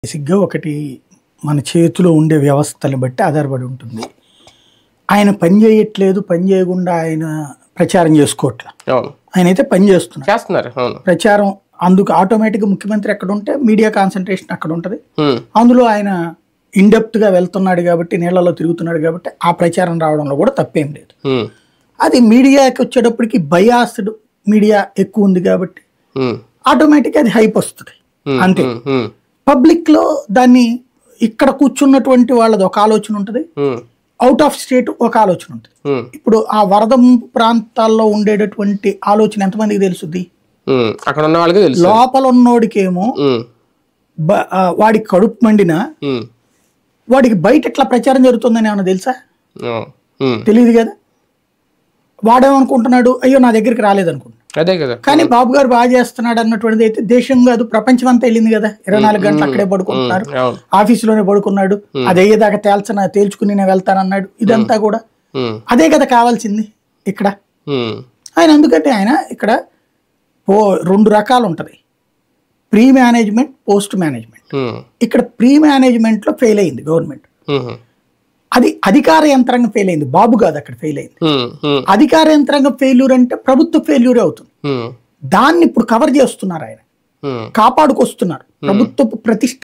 బేసిక్‌గా ఒకటి మన చేతిలో ఉండే వ్యవస్థని బట్టి ఆధారపడి ఉంటుంది. ఆయన పని చేయట్లేదు, పని చేయకుండా ఆయన ప్రచారం చేసుకోవట్లా. అవును. ఆయనైతే పని చేస్తున్నారు. చేస్తున్నారు. అవును. ప్రచారం అందుకు ఆటోమేటిక్‌గా ముఖ్యమంత్రి ఎక్కడ ఉంటే మీడియా కాన్సంట్రేషన్ అక్కడ ఉంటది. హ్మ్. అందులో ఆయన ఇన్ డెప్త్‌గా వెళ్తున్నాడు కాబట్టి, నీళ్ళలో తిరుగుతున్నాడు కాబట్టి ఆ ప్రచారం రావడంలో కూడా తప్పేం లేదు. హ్మ్. అది మీడియాకి వచ్చేటప్పటికి బయాస్డ్ మీడియా ఎక్కువ ఉంది కాబట్టి హ్మ్. ఆటోమేటిక్‌గా అది హైప్ వస్తుంది. హ్మ్. అంతే. హ్మ్. హ్మ్. పబ్లిక్‌లో దాన్ని ఇక్కడ కూర్చున్నటువంటి వాళ్ళది ఒక ఆలోచన ఉంటుంది. హ్మ్. అవుట్ ఆఫ్ స్టేట్ ఒక ఆలోచన ఉంటుంది. హ్మ్. ఇప్పుడు ఆ వరద ముంపు ప్రాంతాల్లో ఉండేటటువంటి ఆలోచన ఎంతమందికి తెలుసుద్ది? హ్మ్. అక్కడ ఉన్న వాళ్ళకి తెలుసు. లోపల ఉన్నోడికేమో హ్మ్. వాడికి కడుపు మండినా హ్మ్. వాడికి బయట ఎట్లా ప్రచారం జరుగుతుందని ఏమన్నా తెలుసా? అవును. హ్మ్. తెలియదు కదా. వాడేమనుకుంటున్నాడు, అయ్యో నా దగ్గరికి రాలేదనుకుంటున్నాడు. అదే కదా. కానీ బాబు గారు బాగా చేస్తున్నాడు అన్నటువంటిది అయితే దేశం కాదు ప్రపంచం అంతా వెళ్ళింది కదా. 24 గంటలు అక్కడే పడుకుంటున్నారు, అవును. ఆఫీసులోనే పడుకున్నాడు, అది అయ్యేదాకా తేల్చుకుని నేను వెళ్తానన్నాడు. ఇదంతా కూడా హ్మ్. అదే కదా కావాల్సింది ఇక్కడ. హ్మ్. ఆయన అందుకంటే ఆయన ఇక్కడ రెండు రకాలు ఉంటుంది, ప్రీ మేనేజ్మెంట్, పోస్ట్ మేనేజ్మెంట్. హ్మ్. ఇక్కడ ప్రీ మేనేజ్మెంట్లో ఫెయిల్ అయింది గవర్నమెంట్. హ్మ్. అది అధికార యంత్రాంగం ఫెయిల్ అయింది, బాబు కాదు అక్కడ ఫెయిల్ అయింది. హ్మ్. హ్మ్. అధికార యంత్రాంగం ఫెయిల్యూర్ అంటే ప్రభుత్వ ఫెయిల్యూరే అవుతుంది. హ్మ్. దాన్ని ఇప్పుడు కవర్ చేస్తున్నారు, ఆయన హ్మ్. కాపాడుకొస్తున్నారు ప్రభుత్వపు ప్రతిష్ట